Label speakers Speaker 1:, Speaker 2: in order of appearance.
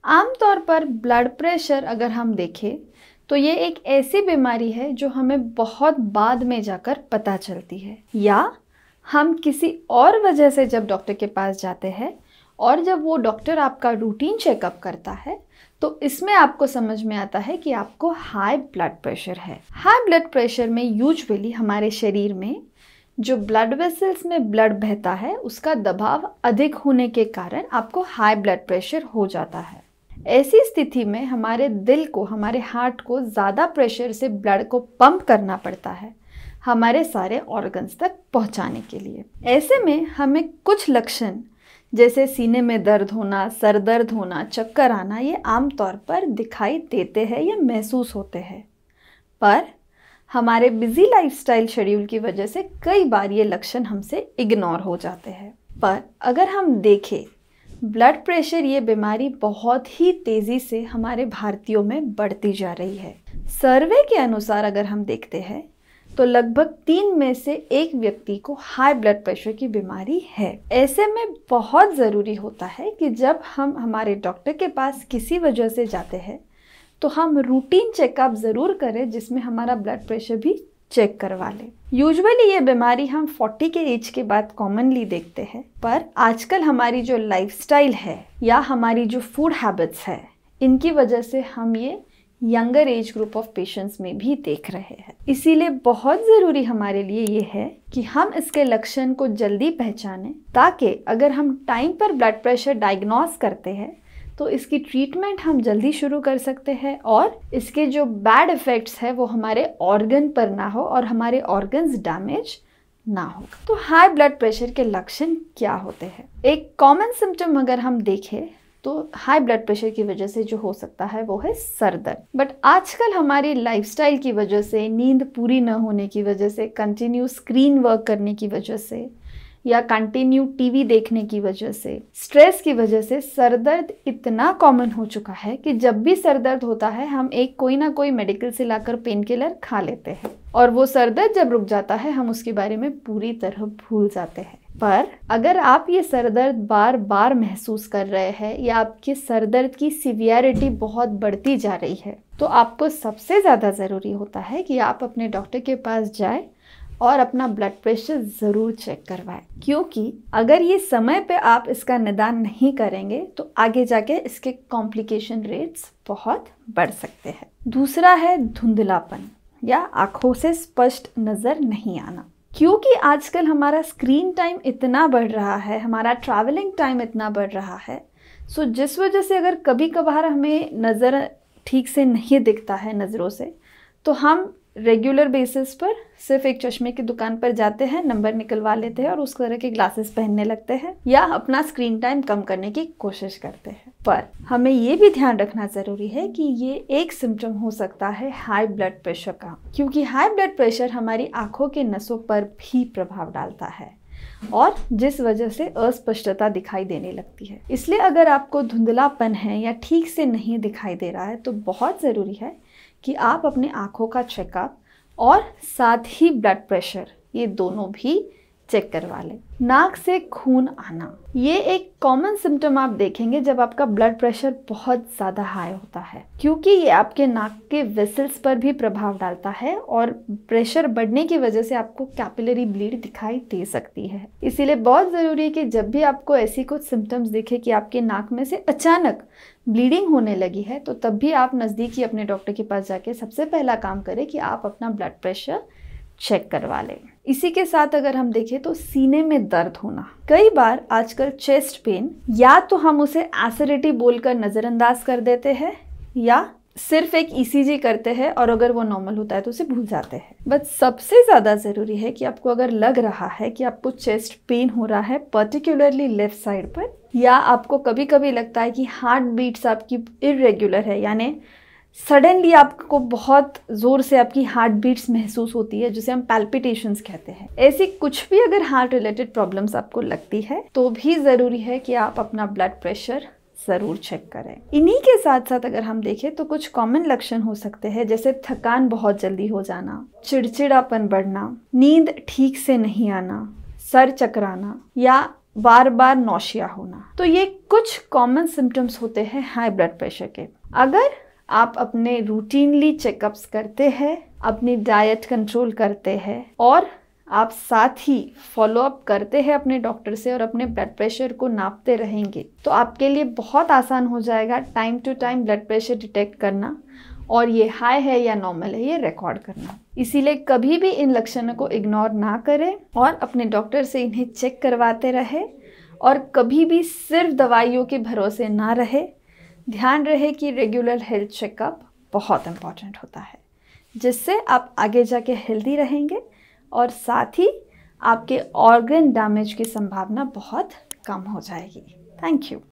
Speaker 1: आमतौर पर blood pressure अगर हम देखें तो ये एक ऐसी बीमारी है जो हमें बहुत बाद में जाकर पता चलती है, या हम किसी और वजह से जब डॉक्टर के पास जाते हैं और जब वो डॉक्टर आपका रूटीन चेकअप करता है तो इसमें आपको समझ में आता है कि आपको हाई ब्लड प्रेशर है। हाई ब्लड प्रेशर में यूजुअली हमारे शरीर में जो ब्लड वेसल्स में ब्लड बहता है उसका दबाव अधिक होने के कारण आपको हाई ब्लड प्रेशर हो जाता है। ऐसी स्थिति में हमारे दिल को, हमारे हार्ट को ज़्यादा प्रेशर से ब्लड को पंप करना पड़ता है हमारे सारे ऑर्गन्स तक पहुंचाने के लिए। ऐसे में हमें कुछ लक्षण जैसे सीने में दर्द होना, सर दर्द होना, चक्कर आना, ये आमतौर पर दिखाई देते हैं या महसूस होते हैं। पर हमारे बिजी लाइफस्टाइल शेड्यूल की वजह से कई बार ये लक्षण हमसे इग्नोर हो जाते हैं। पर अगर हम देखें, ब्लड प्रेशर ये बीमारी बहुत ही तेज़ी से हमारे भारतीयों में बढ़ती जा रही है। सर्वे के अनुसार अगर हम देखते हैं तो लगभग 3 में से 1 व्यक्ति को हाई ब्लड प्रेशर की बीमारी है। ऐसे में बहुत ज़रूरी होता है कि जब हम हमारे डॉक्टर के पास किसी वजह से जाते हैं तो हम रूटीन चेकअप ज़रूर करें जिसमें हमारा ब्लड प्रेशर भी चेक करवा लें। यूजुअली ये बीमारी हम 40 के एज के बाद कॉमनली देखते हैं, पर आजकल हमारी जो लाइफस्टाइल है या हमारी जो फूड हैबिट्स है, इनकी वजह से हम ये younger age group of patients में भी देख रहे हैं। इसीलिए बहुत ज़रूरी हमारे लिए ये है कि हम इसके लक्षण को जल्दी पहचानें, ताकि अगर हम टाइम पर ब्लड प्रेशर डायग्नोस करते हैं तो इसकी ट्रीटमेंट हम जल्दी शुरू कर सकते हैं और इसके जो बैड इफ़ेक्ट्स है वो हमारे ऑर्गन पर ना हो और हमारे ऑर्गन्स डैमेज ना हो। तो हाई ब्लड प्रेशर के लक्षण क्या होते हैं? एक कॉमन सिम्टम अगर हम देखें तो हाई ब्लड प्रेशर की वजह से जो हो सकता है वो है सर दर्द। बट आजकल हमारी लाइफस्टाइल की वजह से, नींद पूरी न होने की वजह से, कंटिन्यू स्क्रीन वर्क करने की वजह से या कंटिन्यू टीवी देखने की वजह से, स्ट्रेस की वजह से सर दर्द इतना कॉमन हो चुका है कि जब भी सर दर्द होता है हम कोई ना कोई मेडिकल से लाकर पेन किलर खा लेते हैं और वो सर दर्द जब रुक जाता है हम उसके बारे में पूरी तरह भूल जाते हैं। पर अगर आप ये सर दर्द बार बार महसूस कर रहे हैं या आपके सर दर्द की सिवियरिटी बहुत बढ़ती जा रही है तो आपको सबसे ज़्यादा ज़रूरी होता है कि आप अपने डॉक्टर के पास जाएं और अपना ब्लड प्रेशर ज़रूर चेक करवाएं, क्योंकि अगर ये समय पे आप इसका निदान नहीं करेंगे तो आगे जाके इसके कॉम्प्लिकेशन रेट्स बहुत बढ़ सकते हैं। दूसरा है धुंधलापन या आँखों से स्पष्ट नज़र नहीं आना। क्योंकि आजकल हमारा स्क्रीन टाइम इतना बढ़ रहा है, हमारा ट्रैवलिंग टाइम इतना बढ़ रहा है, सो जिस वजह से अगर कभी कभार हमें नज़र ठीक से नहीं दिखता है नज़रों से, तो हम रेगुलर बेसिस पर सिर्फ एक चश्मे की दुकान पर जाते हैं, नंबर निकलवा लेते हैं और उस तरह के ग्लासेस पहनने लगते हैं या अपना स्क्रीन टाइम कम करने की कोशिश करते हैं। पर हमें ये भी ध्यान रखना ज़रूरी है कि ये एक सिम्टम हो सकता है हाई ब्लड प्रेशर का, क्योंकि हाई ब्लड प्रेशर हमारी आँखों के नसों पर भी प्रभाव डालता है और जिस वजह से अस्पष्टता दिखाई देने लगती है। इसलिए अगर आपको धुंधलापन है या ठीक से नहीं दिखाई दे रहा है तो बहुत ज़रूरी है कि आप अपने आँखों का चेकअप और साथ ही ब्लड प्रेशर ये दोनों भी चेक करवा लें। नाक से खून आना, ये एक कॉमन सिम्टम आप देखेंगे जब आपका ब्लड प्रेशर बहुत ज़्यादा हाई होता है, क्योंकि ये आपके नाक के वेसल्स पर भी प्रभाव डालता है और प्रेशर बढ़ने की वजह से आपको कैपिलरी ब्लीड दिखाई दे सकती है। इसीलिए बहुत ज़रूरी है कि जब भी आपको ऐसी कुछ सिम्टम्स दिखे कि आपके नाक में से अचानक ब्लीडिंग होने लगी है तो तब भी आप नज़दीकी अपने डॉक्टर के पास जाके सबसे पहला काम करें कि आप अपना ब्लड प्रेशर चेक करवा लें। इसी के साथ अगर हम देखें तो सीने में दर्द होना, कई बार आजकल चेस्ट पेन या तो हम उसे एसिडिटी बोलकर नज़रअंदाज कर देते हैं या सिर्फ एक ईसीजी करते हैं और अगर वो नॉर्मल होता है तो उसे भूल जाते हैं। बट सबसे ज़्यादा ज़रूरी है कि आपको अगर लग रहा है कि आपको चेस्ट पेन हो रहा है पर्टिकुलरली लेफ्ट साइड पर, या आपको कभी कभी लगता है कि हार्ट बीट्स आपकी इरेगुलर है, यानी सडनली आपको बहुत ज़ोर से आपकी हार्ट बीट्स महसूस होती है जिसे हम पैल्पिटेशंस कहते हैं, ऐसी कुछ भी अगर हार्ट रिलेटेड प्रॉब्लम्स आपको लगती है तो भी ज़रूरी है कि आप अपना ब्लड प्रेशर ज़रूर चेक करें। इन्हीं के साथ साथ अगर हम देखें तो कुछ कॉमन लक्षण हो सकते हैं जैसे थकान बहुत जल्दी हो जाना, चिड़चिड़ापन बढ़ना, नींद ठीक से नहीं आना, सर चकराना या बार बार नौशिया होना। तो ये कुछ कॉमन सिम्टम्स होते हैं हाई ब्लड प्रेशर के। अगर आप अपने रूटीनली चेकअप्स करते हैं, अपनी डाइट कंट्रोल करते हैं और आप साथ ही फॉलो अप करते हैं अपने डॉक्टर से और अपने ब्लड प्रेशर को नापते रहेंगे, तो आपके लिए बहुत आसान हो जाएगा time to time blood pressure detect करना और ये हाई है या नॉर्मल है ये रिकॉर्ड करना। इसीलिए कभी भी इन लक्षणों को इग्नोर ना करें और अपने डॉक्टर से इन्हें चेक करवाते रहे और कभी भी सिर्फ दवाइयों के भरोसे ना रहे। ध्यान रहे कि रेगुलर हेल्थ चेकअप बहुत इम्पॉर्टेंट होता है, जिससे आप आगे जाके हेल्दी रहेंगे और साथ ही आपके ऑर्गन डैमेज की संभावना बहुत कम हो जाएगी। Thank you.